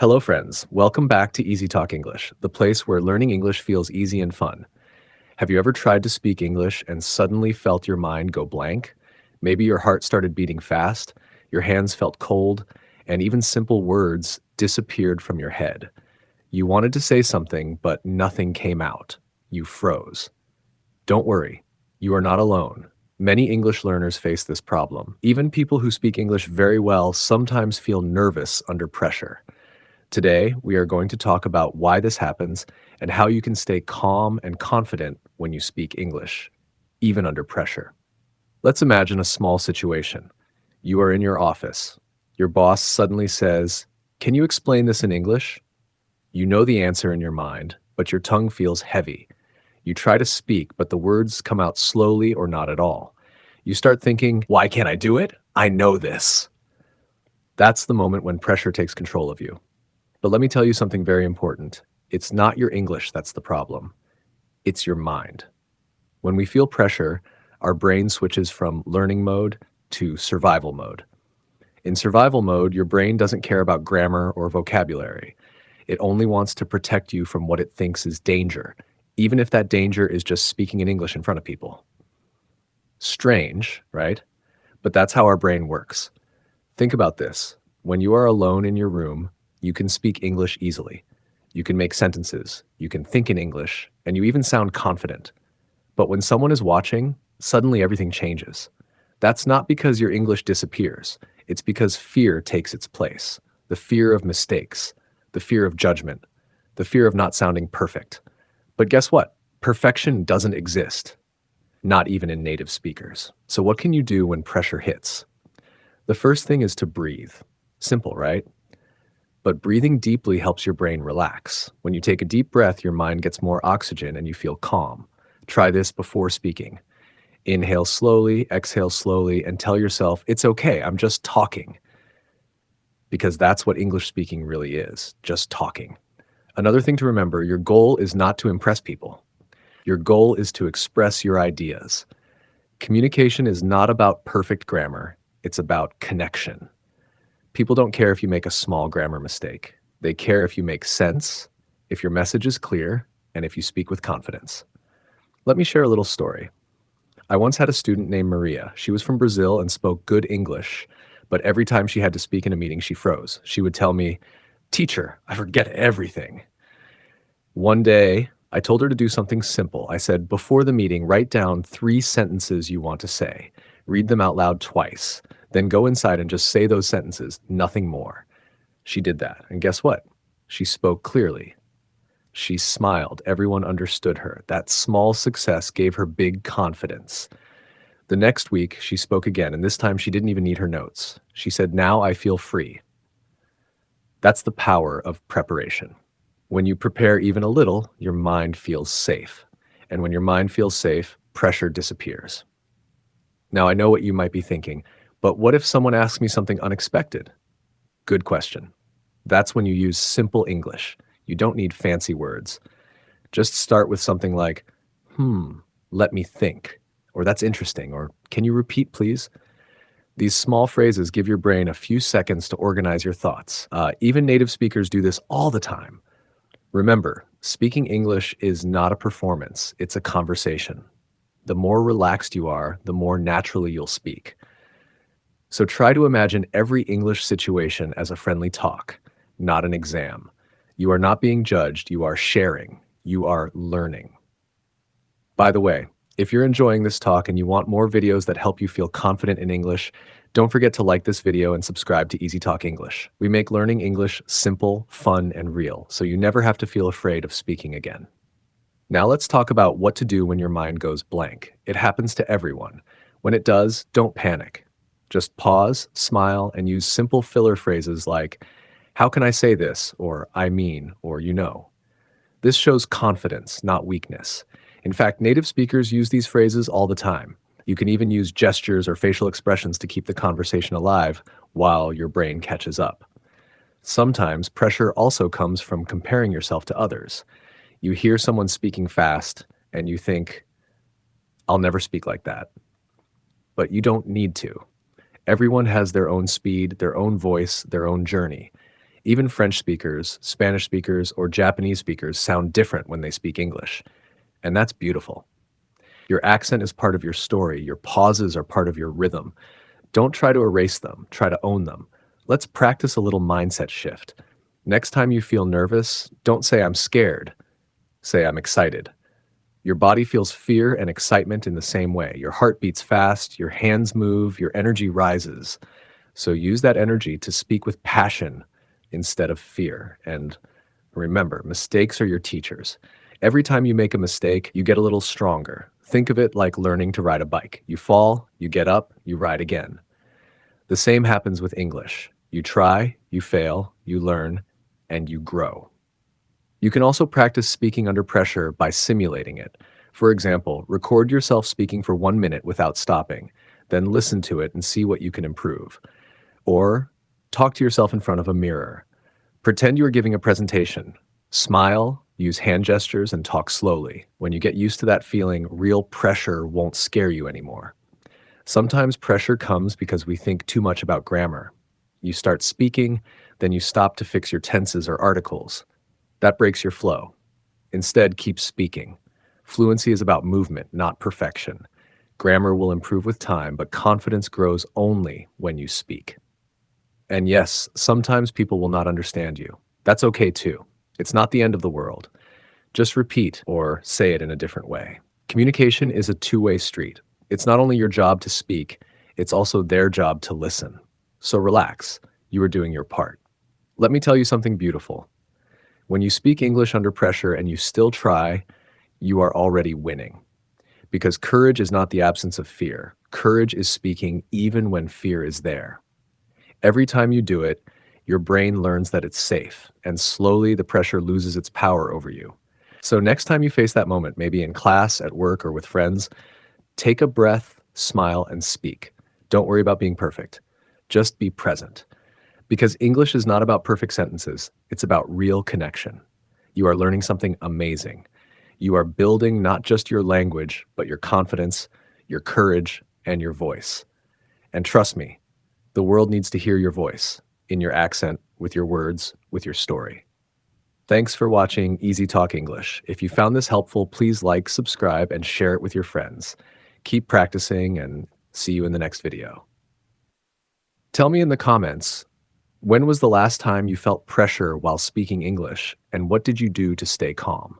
Hello, friends. Welcome back to Easy Talk English, the place where learning English feels easy and fun. Have you ever tried to speak English and suddenly felt your mind go blank? Maybe your heart started beating fast, your hands felt cold, and even simple words disappeared from your head. You wanted to say something, but nothing came out. You froze. Don't worry, you are not alone. Many English learners face this problem. Even people who speak English very well sometimes feel nervous under pressure. Today, we are going to talk about why this happens and how you can stay calm and confident when you speak English, even under pressure. Let's imagine a small situation. You are in your office. Your boss suddenly says, "Can you explain this in English?" You know the answer in your mind, but your tongue feels heavy. You try to speak, but the words come out slowly or not at all. You start thinking, "Why can't I do it? I know this." That's the moment when pressure takes control of you. But let me tell you something very important. It's not your English that's the problem. It's your mind. When we feel pressure, our brain switches from learning mode to survival mode. In survival mode, your brain doesn't care about grammar or vocabulary. It only wants to protect you from what it thinks is danger, even if that danger is just speaking in English in front of people. Strange, right? But that's how our brain works. Think about this. When you are alone in your room, you can speak English easily. You can make sentences, you can think in English, and you even sound confident. But when someone is watching, suddenly everything changes. That's not because your English disappears. It's because fear takes its place. The fear of mistakes, the fear of judgment, the fear of not sounding perfect. But guess what? Perfection doesn't exist, not even in native speakers. So what can you do when pressure hits? The first thing is to breathe. Simple, right? But breathing deeply helps your brain relax. When you take a deep breath, your mind gets more oxygen and you feel calm. Try this before speaking. Inhale slowly, exhale slowly, and tell yourself, "It's okay, I'm just talking." Because that's what English speaking really is, just talking. Another thing to remember, your goal is not to impress people. Your goal is to express your ideas. Communication is not about perfect grammar, it's about connection. People don't care if you make a small grammar mistake. They care if you make sense, if your message is clear, and if you speak with confidence. Let me share a little story. I once had a student named Maria. She was from Brazil and spoke good English, but every time she had to speak in a meeting, she froze. She would tell me, "Teacher, I forget everything." One day, I told her to do something simple. I said, "Before the meeting, write down 3 sentences you want to say. Read them out loud twice. Then go inside and just say those sentences, nothing more." She did that. And guess what? She spoke clearly. She smiled. Everyone understood her. That small success gave her big confidence. The next week, she spoke again, and this time she didn't even need her notes. She said, "Now I feel free." That's the power of preparation. When you prepare even a little, your mind feels safe. And when your mind feels safe, pressure disappears. Now, I know what you might be thinking, but what if someone asks me something unexpected? Good question. That's when you use simple English. You don't need fancy words. Just start with something like, "Hmm, let me think," or "That's interesting," or "Can you repeat, please?" These small phrases give your brain a few seconds to organize your thoughts. Even native speakers do this all the time. Remember, speaking English is not a performance, it's a conversation. The more relaxed you are, the more naturally you'll speak. So try to imagine every English situation as a friendly talk, not an exam. You are not being judged, you are sharing, you are learning. By the way, if you're enjoying this talk and you want more videos that help you feel confident in English, don't forget to like this video and subscribe to Easy Talk English. We make learning English simple, fun, and real, so you never have to feel afraid of speaking again. Now let's talk about what to do when your mind goes blank. It happens to everyone. When it does, don't panic. Just pause, smile, and use simple filler phrases like, "How can I say this?" or "I mean," or "you know." This shows confidence, not weakness. In fact, native speakers use these phrases all the time. You can even use gestures or facial expressions to keep the conversation alive while your brain catches up. Sometimes pressure also comes from comparing yourself to others. You hear someone speaking fast and you think, "I'll never speak like that." But you don't need to. Everyone has their own speed, their own voice, their own journey. Even French speakers, Spanish speakers, or Japanese speakers sound different when they speak English, and that's beautiful. Your accent is part of your story, your pauses are part of your rhythm. Don't try to erase them, try to own them. Let's practice a little mindset shift. Next time you feel nervous, don't say I'm scared, say I'm excited. Your body feels fear and excitement in the same way. Your heart beats fast, your hands move, your energy rises. So use that energy to speak with passion instead of fear. And remember, mistakes are your teachers. Every time you make a mistake, you get a little stronger. Think of it like learning to ride a bike. You fall, you get up, you ride again. The same happens with English. You try, you fail, you learn, and you grow. You can also practice speaking under pressure by simulating it. For example, record yourself speaking for 1 minute without stopping, then listen to it and see what you can improve. Or talk to yourself in front of a mirror. Pretend you are giving a presentation. Smile, use hand gestures, and talk slowly. When you get used to that feeling, real pressure won't scare you anymore. Sometimes pressure comes because we think too much about grammar. You start speaking, then you stop to fix your tenses or articles. That breaks your flow. Instead, keep speaking. Fluency is about movement, not perfection. Grammar will improve with time, but confidence grows only when you speak. And yes, sometimes people will not understand you. That's okay too. It's not the end of the world. Just repeat or say it in a different way. Communication is a two-way street. It's not only your job to speak, it's also their job to listen. So relax. You are doing your part. Let me tell you something beautiful. When you speak English under pressure and you still try, you are already winning. Because courage is not the absence of fear. Courage is speaking even when fear is there. Every time you do it, your brain learns that it's safe, and slowly the pressure loses its power over you. So next time you face that moment, maybe in class, at work, or with friends, take a breath, smile, and speak. Don't worry about being perfect. Just be present. Because English is not about perfect sentences, it's about real connection. You are learning something amazing. You are building not just your language, but your confidence, your courage, and your voice. And trust me, the world needs to hear your voice, in your accent, with your words, with your story. Thanks for watching Easy Talk English. If you found this helpful, please like, subscribe, and share it with your friends. Keep practicing and see you in the next video. Tell me in the comments, when was the last time you felt pressure while speaking English, and what did you do to stay calm?